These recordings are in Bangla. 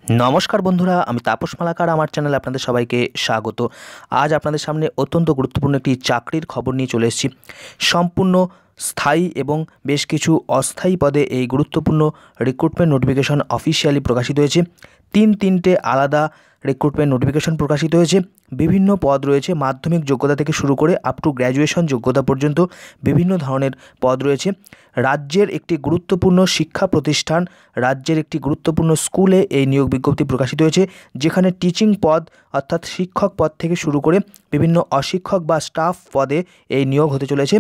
नमस्कार बंधुरा आमी तापस मालाकार आमार चैनेले आपनादेर सबाइके स्वागत। आज आपनादेर सामने अत्यंत गुरुत्वपूर्ण एकटी चाकरिर खबर निये चले एसेछि। सम्पूर्ण स्थायी एवं बेश किछु अस्थायी पदे एई गुरुत्वपूर्ण रिक्रुटमेंट नोटिफिकेशन अफिशियाली प्रकाशित हयेछे। तीनटे आलादा रिक्रुटमेंट नोटिफिकेशन प्रकाशित हयेछे। विभिन्न पद रयेछे, माध्यमिक योग्यता थेके शुरू करे आप टू ग्र्याजुएशन योग्यता पर्यन्त विभिन्न धरनेर पद रयेछे। राज्येर एकटी गुरुत्वपूर्ण शिक्षा प्रतिष्ठान, राज्येर एकटी गुरुत्वपूर्ण स्कूले এই নিয়োগ বিজ্ঞপ্তি প্রকাশিত হয়েছে, যেখানে টিচিং পদ অর্থাৎ শিক্ষক পদ থেকে শুরু করে বিভিন্ন অশিক্ষক বা স্টাফ পদে এই নিয়োগ হতে চলেছে।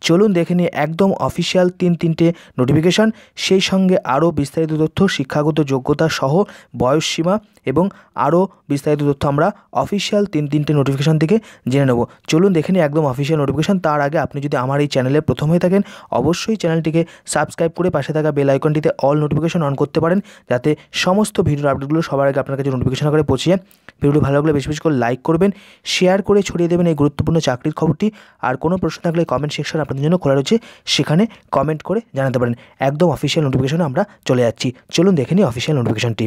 চলুন দেখে নিই একদম অফিসিয়াল তিনটে নোটিফিকেশান, সেই সঙ্গে আরও বিস্তারিত তথ্য, শিক্ষাগত যোগ্যতা সহ বয়সসীমা এবং আরও বিস্তারিত তথ্য আমরা অফিসিয়াল তিনটে নোটিফিকেশান থেকে জেনে নেব। চলুন দেখে নিই একদম অফিসিয়াল নোটিফিকেশান। তার আগে আপনি যদি আমার এই চ্যানেলে প্রথম হয়ে থাকেন, অবশ্যই চ্যানেলটিকে সাবস্ক্রাইব করে পাশে থাকা বেল আইকনটিতে অল নোটিফিকেশান অন করতে পারেন, যাতে সমস্ত ভিডিওর আপডেটগুলো সবার আগে আপনার কাছে নোটিফিকেশান করে পৌঁছে যায়। ভিডিওটি ভালো লাগলে বেশি বেশি করে লাইক করবেন, শেয়ার করে ছড়িয়ে দেবেন এই গুরুত্বপূর্ণ চাকরির খবরটি। আর কোনো প্রশ্ন থাকলে কমেন্ট সেকশন আপনাদের জন্য খোলা রয়েছে, সেখানে কমেন্ট করে জানাতে পারেন। একদম অফিসিয়াল নোটিফিকেশনে আমরা চলে যাচ্ছি। চলুন দেখে নিই অফিসিয়াল নোটিফিকেশনটি।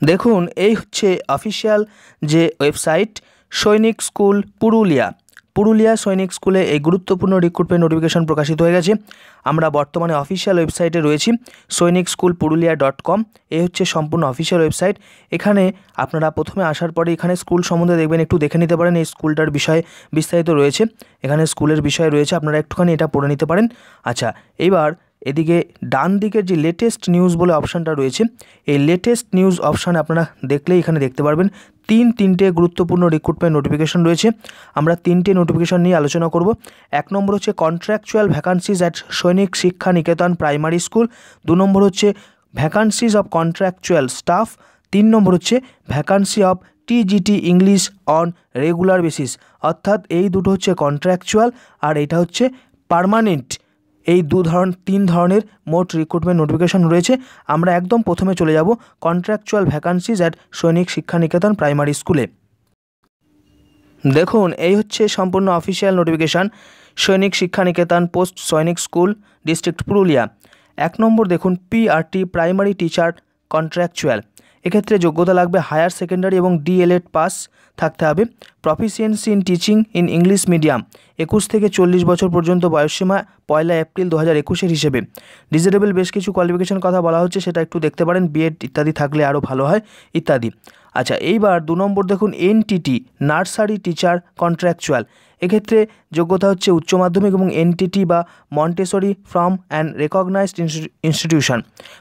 দেখুন, এই হচ্ছে অফিসিয়াল যে ওয়েবসাইট, সৈনিক স্কুল পুরুলিয়া সৈনিক স্কুলে এই গুরুত্বপূর্ণ রিক্রুটমেন্ট নোটিফিকেশন প্রকাশিত হয়ে গেছে। আমরা বর্তমানে অফিসিয়াল ওয়েবসাইটে রয়েছি, সৈনিকস্কুলপুরুলিয়া.com। এই হচ্ছে সম্পূর্ণ অফিসিয়াল ওয়েবসাইট। এখানে আপনারা প্রথমে আসার পরে এখানে স্কুল সম্বন্ধে দেখবেন, একটু দেখে নিতে পারেন। এই স্কুলটার বিষয়ে বিস্তারিত রয়েছে, এখানে স্কুলের বিষয় রয়েছে, আপনারা একটুখানি এটা পড়ে নিতে পারেন। আচ্ছা, এইবার এদিকে ডান দিকের যে লেটেস্ট নিউজ বলে অপশানটা রয়েছে, এই লেটেস্ট নিউজ অপশানে আপনারা দেখলেই এখানে দেখতে পারবেন তিনটে গুরুত্বপূর্ণ রিক্রুটমেন্ট নোটিফিকেশন রয়েছে। আমরা তিনটে নোটিফিকেশন নিয়ে আলোচনা করব। এক নম্বর হচ্ছে কন্ট্রাকচুয়াল ভ্যাকান্সিজ অ্যাট সৈনিক শিক্ষা নিকেতন প্রাইমারি স্কুল। 2 নম্বর হচ্ছে ভ্যাকান্সিজ অফ কন্ট্রাকচুয়াল স্টাফ। 3 নম্বর হচ্ছে vacancy of TGT English on regular basis. অর্থাৎ এই দুটো হচ্ছে কন্ট্রাকচুয়াল আর এটা হচ্ছে পার্মানেন্ট। এই তিন ধরনের মোট রিক্রুটমেন্ট নোটিফিকেশন রয়েছে। আমরা একদম প্রথমে চলে যাব কন্ট্রাকচুয়াল ভ্যাকান্সিজ অ্যাট সৈনিক শিক্ষা নিকেতন প্রাইমারি স্কুলে। দেখুন, এই হচ্ছে সম্পূর্ণ অফিসিয়াল নোটিফিকেশান, সৈনিক শিক্ষা নিকেতন পোস্ট সৈনিক স্কুল, ডিস্ট্রিক্ট পুরুলিয়া। 1 নম্বর দেখুন, পিআরটি প্রাইমারি টিচার কন্ট্রাকচুয়াল। এক্ষেত্রে যোগ্যতা লাগবে হায়ার সেকেন্ডারি এবং ডিএলএড পাস থাকতে হবে। Proficiency in teaching in English medium, 21 থেকে 40 বছর পর্যন্ত বয়সসীমা 1 এপ্রিল 2021 হিসেবে। ডিজেবল বেশ কিছু কোয়ালিফিকেশন কথা বলা হচ্ছে, সেটা একটু দেখতে পারেন, বিএড ইত্যাদি থাকলে আরও ভালো হয় ইত্যাদি। আচ্ছা, এইবার 2 নম্বর দেখুন, এনটিটি নার্সারি টিচার কন্ট্রাকচুয়াল। এক্ষেত্রে যোগ্যতা হচ্ছে উচ্চ মাধ্যমিক এবং এনটিটি বা Montessori from an recognised institution.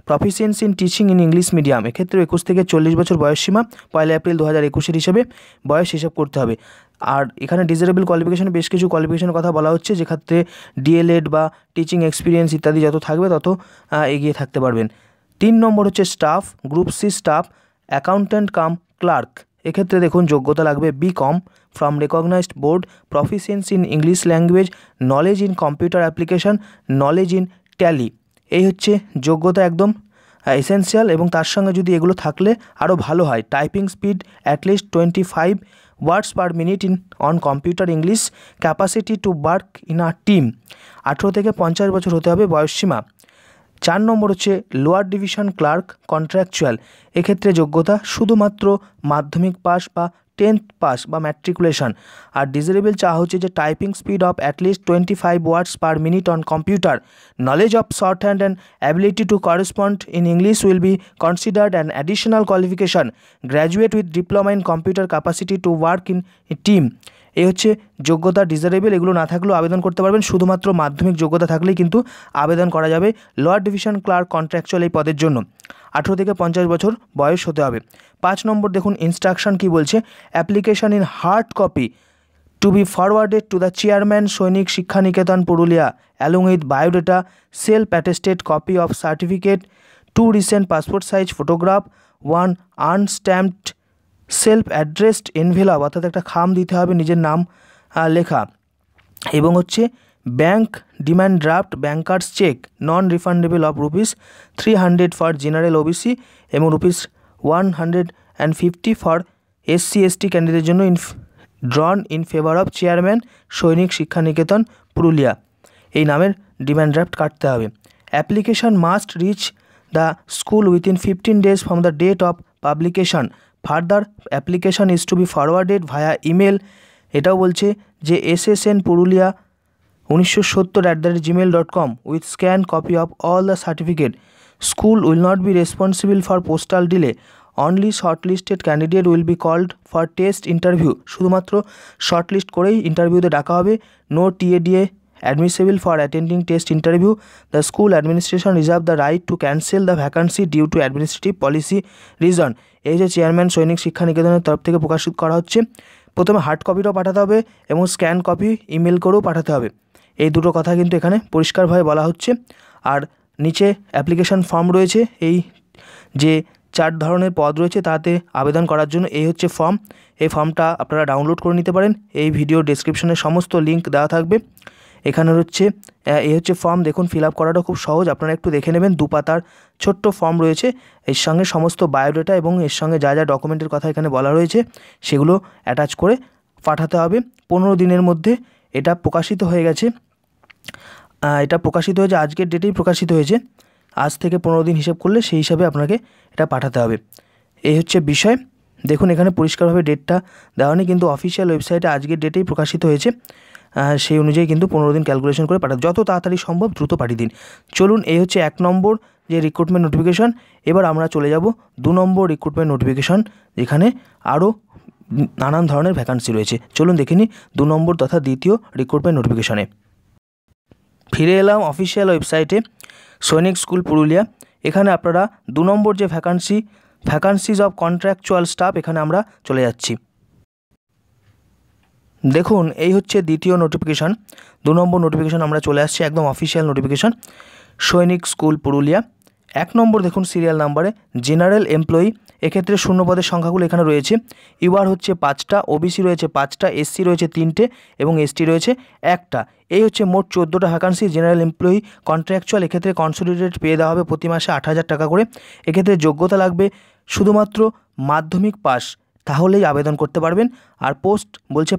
Proficiency in teaching in English medium, এক্ষেত্রে 21 থেকে 40 বছর বয়সসীমা 1 এপ্রিল 2021 হিসেবে বয়স হিসাব করতে হবে। আর এখানে ডিজেবল কোয়ালিফিকেশন বেশ কিছু কোয়ালিফিকেশনের কথা বলা হচ্ছে, যেক্ষেত্রে ডিএলএড বা টিচিং এক্সপিরিয়েন্স ইত্যাদি যত থাকবে তত এগিয়ে থাকতে পারবেন। 3 নম্বর হচ্ছে staff, group C staff, accountant cum clerk. এক্ষেত্রে দেখুন যোগ্যতা লাগবে BCom from recognised board, proficiency in English language, knowledge in computer application, knowledge in Tally. এই হচ্ছে যোগ্যতা একদম এসেন্সিয়াল, এবং তার সঙ্গে যদি এগুলো থাকলে আরও ভালো হয়। Typing speed at least 25 words per minute on computer English, capacity to work in a team. 18 থেকে 50 বছর হতে হবে বয়সসীমা। 4 নম্বর হচ্ছে লোয়ার ডিভিশন ক্লার্ক কন্ট্রাকচুয়াল। এক্ষেত্রে যোগ্যতা শুধুমাত্র মাধ্যমিক পাস বা 10th পাস বা ম্যাট্রিকুলেশন। আর ডিজেবল চাওয়া হচ্ছে যে typing speed of at least 25 words per minute on computer, knowledge of short hand and ability to correspond in English will be considered an additional qualification, graduate with diploma in computer capacity to work in team. এই হচ্ছে যোগ্যতা ডিজারেবল, এগুলো না থাকলেও আবেদন করতে পারবেন, শুধুমাত্র মাধ্যমিক যোগ্যতা থাকলেই কিন্তু আবেদন করা যাবে লোয়ার ডিভিশন ক্লার্ক কন্ট্রাকচুয়াল এই পদের জন্য। 18 থেকে 50 বছর বয়স হতে হবে। 5 নম্বর দেখুন, ইনস্ট্রাকশন কি বলছে, application in hard copy to be forwarded to the chairman Sainik Shiksha Niketan Purulia along with biodata, self attested copy of certificate, 2 recent passport size photograph, 1 unstamped self addressed envelope, অর্থাৎ একটা খাম দিতে হবে নিজের নাম লেখা, এবং হচ্ছে bank demand draft, bankers cheque non refundable of ₹300 for general OBC এবং ₹150 ফর SC ST ক্যান্ডিডেটের জন্য drawn in favour of chairman Sainik Shiksha Niketan Purulia. এই নামের ডিম্যান্ড ড্রাফট কাটতে হবে। Application must reach the school within 15 days from the date of publication. Further application is to be forwarded via email. এটাও বলছে যে SSN Purulia 1970@gmail.com with scanned copy of all the certificate. School will not be responsible for postal delay. Only shortlisted candidate will be called for test interview. শুধুমাত্র শর্টলিস্ট করেই ইন্টারভিউতে ডাকা হবে. No TADA admissible for attending test interview. The school administration reserve the right to cancel the vacancy due to administrative policy reason. এই যে চেয়ারম্যান সৈনিক শিক্ষা নিকেতনের তরফ থেকে প্রকাশিত করা হচ্ছে। প্রথমে হার্ড কপিটাও পাঠাতে হবে এবং স্ক্যান কপি ইমেল করেও পাঠাতে হবে। এই দুটো কথা কিন্তু এখানে পরিষ্কারভাবে বলা হচ্ছে। আর নিচে অ্যাপ্লিকেশন ফর্ম রয়েছে, এই যে 4 ধরনের পদ রয়েছে তাতে আবেদন করার জন্য এই হচ্ছে ফর্ম। এই ফর্মটা আপনারা ডাউনলোড করে নিতে পারেন, এই ভিডিও ডেসক্রিপশনে সমস্ত লিঙ্ক দেওয়া থাকবে। এখানে এই হচ্ছে ফর্ম, দেখুন ফিল আপ করাটা খুব সহজ, আপনারা একটু দেখে নেবেন। 2 পাতার ছোট্ট ফর্ম রয়েছে, এর সঙ্গে সমস্ত বায়োডাটা এবং এর সঙ্গে যা যা ডকুমেন্টের কথা এখানে বলা রয়েছে সেগুলো অ্যাটাচ করে পাঠাতে হবে। 15 দিনের মধ্যে এটা প্রকাশিত হয়ে গেছে। এটা প্রকাশিত হয়েছে আজকের ডেটেই প্রকাশিত হয়েছে। আজ থেকে 15 দিন হিসেব করলে সেই হিসাবে আপনাকে এটা পাঠাতে হবে। এই হচ্ছে বিষয়। দেখুন এখানে পরিষ্কারভাবে ডেটটা দেওয়া নেই, কিন্তু অফিসিয়াল ওয়েবসাইটে আজকের ডেটেই প্রকাশিত হয়েছে। সেই অনুযায়ী কিন্তু 15 দিন ক্যালকুলেশন করে পাঠাতে, যত তাড়াতাড়ি সম্ভব দ্রুত পাঠিয়ে দিন। চলুন, এই হচ্ছে 1 নম্বর যে রিক্রুটমেন্ট নোটিফিকেশান। এবার আমরা চলে যাব 2 নম্বর রিক্রুটমেন্ট নোটিফিকেশান, যেখানে আরও নানান ধরনের ভ্যাকান্সি রয়েছে। চলুন দেখে নিই 2 নম্বর তথা দ্বিতীয় রিক্রুটমেন্ট নোটিফিকেশানে। ফিরে এলাম অফিসিয়াল ওয়েবসাইটে সৈনিক স্কুল পুরুলিয়া। এখানে আপনারা 2 নম্বর যে ভ্যাকান্সিজ অফ কন্ট্রাকচুয়াল স্টাফ, এখানে আমরা চলে যাচ্ছি। দেখুন এই হচ্ছে দ্বিতীয় নোটিফিকেশান, 2 নম্বর নোটিফিকেশান আমরা চলে আসছি, একদম অফিসিয়াল নোটিফিকেশান সৈনিক স্কুল পুরুলিয়া। 1 নম্বর দেখুন সিরিয়াল নাম্বারে জেনারেল এমপ্লয়ি, এক্ষেত্রে শূন্যপদের সংখ্যাগুলো এখানে রয়েছে। ইউআর হচ্ছে 5টা, ওবিসি রয়েছে 5টা, এসসি রয়েছে 3টে এবং এসটি রয়েছে 1টা। এই হচ্ছে মোট 14টা ভ্যাকান্সি জেনারেল এমপ্লয়ি কন্ট্রাকচুয়াল। এক্ষেত্রে কনসোলিডেটেড পেয়ে দেওয়া হবে প্রতি মাসে 8,000 টাকা করে। এক্ষেত্রে যোগ্যতা লাগবে শুধুমাত্র মাধ্যমিক পাস, তাহলেই আবেদন করতে পারবেন। আর পোস্ট বলছে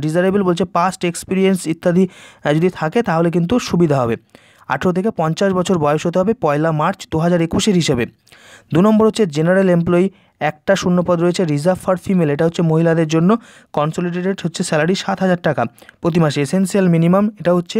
ডিজারেবল বলছে পাস্ট এক্সপিরিয়েন্স ইত্যাদি যদি থাকে তাহলে কিন্তু সুবিধা হবে। 18 থেকে 50 বছর বয়স হতে হবে 1 মার্চ 2021 হিসেবে। 2 নম্বর হচ্ছে জেনারেল এমপ্লয়ি, 1টা শূন্যপদ রয়েছে রিজার্ভ ফর ফিমেল, এটা হচ্ছে মহিলাদের জন্য। কনসোলিডেটেড হচ্ছে স্যালারি 7,000 টাকা প্রতি মাসে। এসেন্সিয়াল মিনিমাম এটা হচ্ছে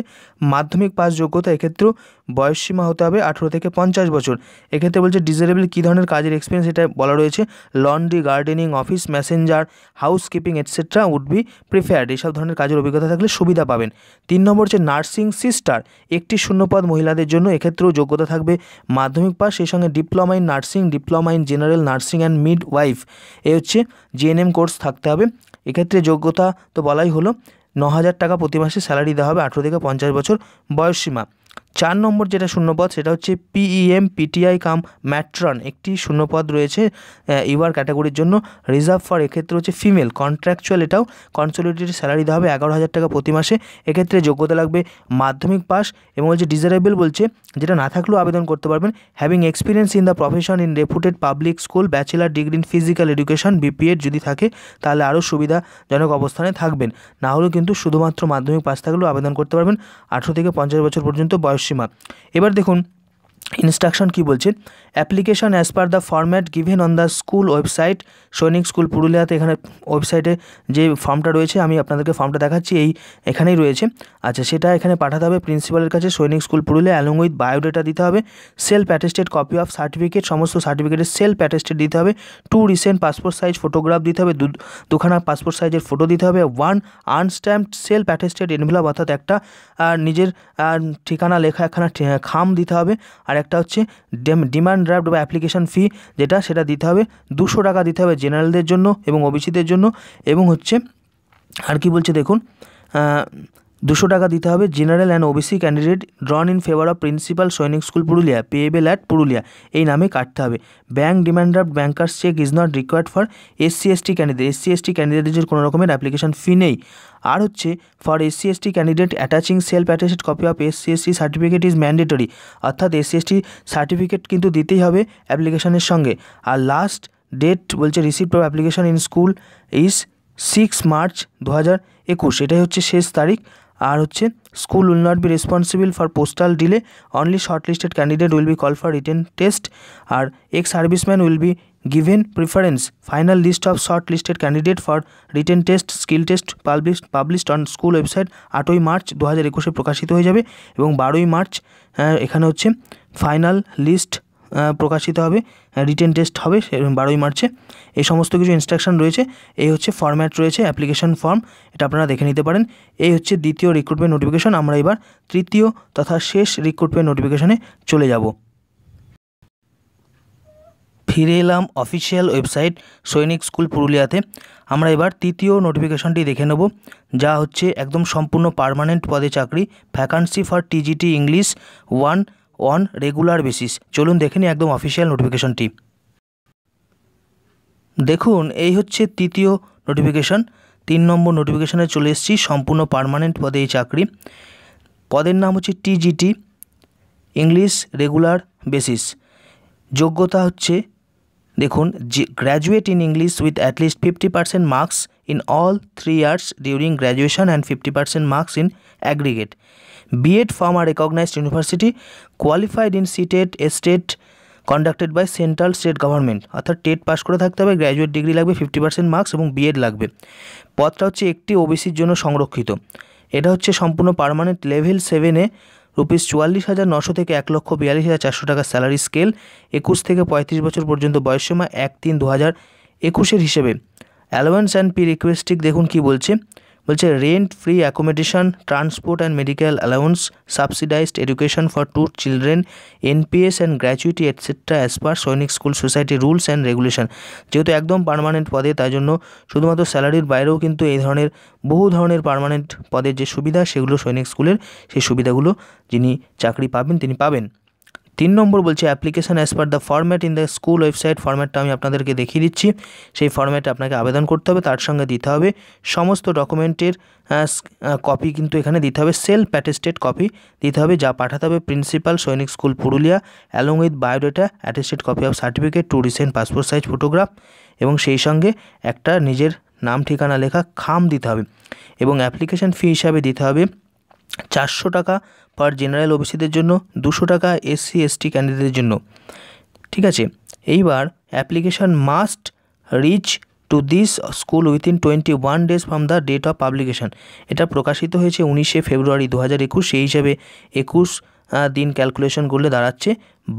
মাধ্যমিক পাস যোগ্যতা, এক্ষেত্রেও বয়সসীমা হতে হবে 18 থেকে 50 বছর। এক্ষেত্রে বলছে ডিজারেবল কী ধরনের কাজের এক্সপিরিয়েন্স এটা বলা রয়েছে। Laundry, gardening, office messenger, housekeeping etcetera would be preferred, এইসব ধরনের কাজের অভিজ্ঞতা থাকলে সুবিধা পাবেন। 3 নম্বর হচ্ছে নার্সিং সিস্টার, 1টি শূন্যপদ মহিলাদের জন্য, এক্ষেত্রেও যোগ্যতা থাকবে মাধ্যমিক পাস, সেই সঙ্গে diploma in nursing, diploma in general nursing and mid wife, এই হচ্ছে জিএনএম কোর্স থাকতে হবে। এক্ষেত্রে যোগ্যতা তো বলাই হলো, 9,000 টাকা প্রতি মাসে স্যালারি দেওয়া হবে, 18 থেকে 50 বছর বয়সসীমা। 4 নম্বর যেটা শূন্যপদ সেটা হচ্ছে পিইএম পিটিআই কাম ম্যাট্রন, একটি শূন্যপদ রয়েছে ইউআর ক্যাটাগরির জন্য, রিজার্ভ ফর, এক্ষেত্রে হচ্ছে ফিমেল কন্ট্রাকচুয়াল, এটাও কনসোলিডেটেড স্যালারি দেওয়া হবে 11,000 টাকা প্রতি মাসে। এক্ষেত্রে যোগ্যতা লাগবে মাধ্যমিক পাস এবং হচ্ছে ডিজারেবল বলছে যেটা না থাকলেও আবেদন করতে পারবেন, having experience in the profession in রেপুটেড public school, bachelor degree in physical education BPEd যদি থাকে তাহলে আরও সুবিধাজনক অবস্থানে থাকবেন। না হলেও কিন্তু শুধুমাত্র মাধ্যমিক পাস থাকলেও আবেদন করতে পারবেন, 18 থেকে 50 বছর পর্যন্ত বয়সসীমা। এবার দেখুন ইনস্ট্রাকশন কি বলছে। Application as per the format given on the school website সৈনিক স্কুল পুরুলিয়াতে, এখানে ওয়েবসাইটে যে ফর্মটা রয়েছে আমি আপনাদেরকে ফর্মটা দেখাচ্ছি, এখানেই রয়েছে। আচ্ছা, সেটা এখানে পাঠাতে হবে প্রিন্সিপালের কাছে সৈনিক school Purulia, along with biodata দিতে হবে, self attested copy of certificate, সমস্ত সার্টিফিকেটের সেলফ অ্যাটেস্টেড দিতে হবে, 2 রিসেন্ট পাসপোর্ট সাইজ ফটোগ্রাফ দিতে হবে, 2খানা পাসপোর্ট সাইজের ফটো দিতে হবে, 1 আনস্ট্যাম্পড সেলফ অ্যাটেস্টেড এনভেলপ, অর্থাৎ একটা নিজের ঠিকানা লেখা একখানা খাম দিতে হবে, আর একটা হচ্ছে ডিমান্ড ড্রাফট বা অ্যাপ্লিকেশন ফি সেটা দিতে হবে, 200 টাকা দিতে হবে জেনারেলদের জন্য এবং ওবিসিদের জন্য। এবং হচ্ছে আর কি বলছে দেখুন, 200 টাকা দিতে হবে general and OBC candidate drawn in favour of principal Sainik school Purulia, payable at Purulia, এই নামে কাটতে হবে। Bank demand draft bankers cheque is not required for SC ST ক্যান্ডিডেটের কোনো রকমের অ্যাপ্লিকেশন ফি নেই। আর হচ্ছে for SC ST candidate attaching self attested copy of SC ST certificate is mandatory, অর্থাৎ এসসি এসটি সার্টিফিকেট কিন্তু দিতেই হবে অ্যাপ্লিকেশনের সঙ্গে। আর লাস্ট ডেট বলছে receipt of application in school is 6 March 2021, এটাই হচ্ছে শেষ তারিখ। আর হচ্ছে school will not be responsible for postal delay, only shortlisted candidate will be call for written test. আর ex serviceman will be given preference. Final list of shortlisted candidate for written test skill test published on school website 8ই মার্চ 2021 প্রকাশিত হয়ে যাবে এবং 12ই মার্চ এখানে হচ্ছে ফাইনাল লিস্ট প্রকাশিত হবে, রিটেন টেস্ট হবে 12ই মার্চে। এই সমস্ত কিছু ইনস্ট্রাকশন রয়েছে। এই হচ্ছে ফরম্যাট রয়েছে অ্যাপ্লিকেশন ফর্ম, এটা আপনারা দেখে নিতে পারেন। এই হচ্ছে দ্বিতীয় রিক্রুটমেন্ট নোটিফিকেশন। আমরা এবার তৃতীয় তথা শেষ রিক্রুটমেন্ট নোটিফিকেশনে চলে যাব। ফিরে এলাম অফিসিয়াল ওয়েবসাইট সৈনিক স্কুল পুরুলিয়াতে। আমরা এবার তৃতীয় নোটিফিকেশনটি দেখে নেব, যা হচ্ছে একদম সম্পূর্ণ পার্মানেন্ট পদে চাকরি, vacancy for TGT English 1 on regular basis. চলুন দেখে নিই একদম অফিসিয়াল নোটিফিকেশনটি। দেখুন, এই হচ্ছে তৃতীয় নোটিফিকেশন। 3 নম্বর নোটিফিকেশনে চলে এসেছি, সম্পূর্ণ পার্মানেন্ট পদে এই চাকরি। পদের নাম হচ্ছে টিজিটি ইংলিশ রেগুলার বেসিস। যোগ্যতা হচ্ছে দেখুন, graduate in English with at least 50% marks in all 3 years during graduation and 50% marks in aggregate, BEd from a recognised university, qualified in CTET state conducted by central state government. অর্থাৎ টেট পাস করে থাকতে হবে, গ্র্যাজুয়েট ডিগ্রি লাগবে, 50% মার্কস এবং বিএড লাগবে। পদটা হচ্ছে একটি ওবিসির জন্য সংরক্ষিত। এটা হচ্ছে সম্পূর্ণ পার্মানেন্ট লেভেল 7-এ ₹44,900 থেকে 1,42,400 টাকা স্যালারি স্কেল, 21 থেকে 35 বছর পর্যন্ত বয়সসীমা 1/3/2021 হিসেবে। অ্যালাওয়েন্স অ্যান্ড পি রিকোয়েস্টিক দেখুন কি বলছে rent free accommodation, transport and medical allowance, subsidised education for 2 children, NPS and gratuity etcetera as per Sainik school society rules and regulation. যেহেতু একদম পার্মানেন্ট পদে, তাই জন্য শুধুমাত্র স্যালারির বাইরেও কিন্তু এই ধরনের বহু ধরনের পার্মানেন্ট পদের যে সুবিধা, সেগুলো সৈনিক স্কুলের সেই সুবিধাগুলো যিনি চাকরি পাবেন তিনি পাবেন। 3 নম্বর বলছে application as per the format in the school website. ফরম্যাটটা আমি আপনাদেরকে দেখিয়ে দিচ্ছি। সেই ফরম্যাটে আপনাকে আবেদন করতে হবে, তার সঙ্গে দিতে হবে সমস্ত ডকুমেন্টের কপি, কিন্তু এখানে দিতে হবে সেলফ অ্যাটেস্টেড কপি দিতে হবে, যা পাঠাতে হবে principal Sainik school Purulia along with biodata, attested copy of certificate, 2 recent passport size photograph এবং সেই সঙ্গে একটা নিজের নাম ঠিকানা লেখা খাম দিতে হবে। এবং অ্যাপ্লিকেশান ফি হিসাবে দিতে হবে 400 টাকা পার জেনারেল ওবিসিদের জন্য, 200 টাকা এসসি এসটি ক্যান্ডিডেটদের জন্য। ঠিক আছে, এইবার application must reach to this school within 21 days from the date of publication. এটা প্রকাশিত হয়েছে 19শে ফেব্রুয়ারি 2021। সেই হিসাবে 21 দিন ক্যালকুলেশন করলে দাঁড়াচ্ছে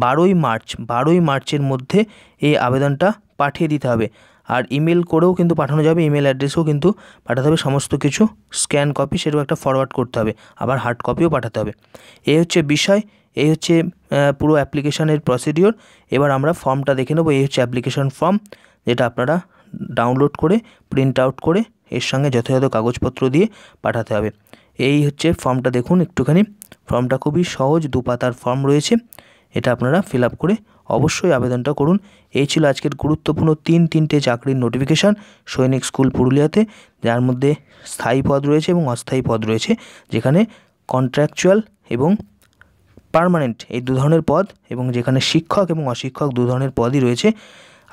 12ই মার্চ। 12ই মার্চের মধ্যে এই আবেদনটা পাঠিয়ে দিতে হবে। আর ইমেল করেও কিন্তু পাঠানো যাবে, ইমেল অ্যাড্রেসেও কিন্তু পাঠাতে হবে। সমস্ত কিছু স্ক্যান কপি সেটাও একটা ফরওয়ার্ড করতে হবে, আবার হার্ড কপিও পাঠাতে হবে। এই হচ্ছে বিষয়, এই হচ্ছে পুরো অ্যাপ্লিকেশানের প্রসিডিওর। এবার আমরা ফর্মটা দেখে নেব। এই হচ্ছে অ্যাপ্লিকেশন ফর্ম, যেটা আপনারা ডাউনলোড করে প্রিন্ট আউট করে এর সঙ্গে যথাযথ কাগজপত্র দিয়ে পাঠাতে হবে। এই হচ্ছে ফর্মটা দেখুন একটুখানি। ফর্মটা খুবই সহজ, 2 পাতার ফর্ম রয়েছে। এটা আপনারা ফিল আপ করে অবশ্যই আবেদনটা করুন। এই ছিল আজকের গুরুত্বপূর্ণ 3টে চাকরির নোটিফিকেশান সৈনিক স্কুল পুরুলিয়াতে, যার মধ্যে স্থায়ী পদ রয়েছে এবং অস্থায়ী পদ রয়েছে, যেখানে কন্ট্রাকচুয়াল এবং পার্মানেন্ট এই 2 ধরনের পদ, এবং যেখানে শিক্ষক এবং অশিক্ষক 2 ধরনের পদই রয়েছে।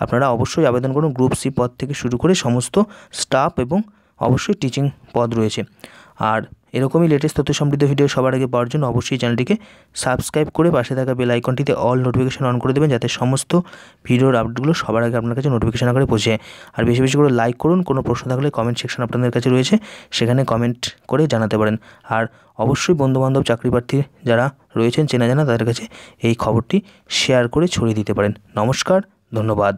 আপনারা অবশ্যই আবেদন করুন। গ্রুপ সি পদ থেকে শুরু করে সমস্ত স্টাফ এবং অবশ্যই টিচিং পদ রয়েছে। আর এরকমই লেটেস্ট তথ্য সমৃদ্ধ ভিডিও সবার আগে পাওয়ার জন্য অবশ্যই চ্যানেলটিকে সাবস্ক্রাইব করে পাশে থাকা বেল আইকনটিতে অল নোটিফিকেশন অন করে দেবেন, যাতে সমস্ত ভিডিওর আপডেটগুলো সবার আগে আপনার কাছে নোটিফিকেশন আকারে পৌঁছে। আর বেশি বেশি করে লাইক করুন। কোনো প্রশ্ন থাকলে কমেন্ট সেকশন আপনাদের কাছে রয়েছে, সেখানে কমেন্ট করে জানাতে পারেন। আর অবশ্যই বন্ধুবান্ধব চাকরি প্রার্থী যারা রয়েছেন চেনা জানা, তাদের কাছে এই খবরটি শেয়ার করে ছড়িয়ে দিতে পারেন। নমস্কার, ধন্যবাদ।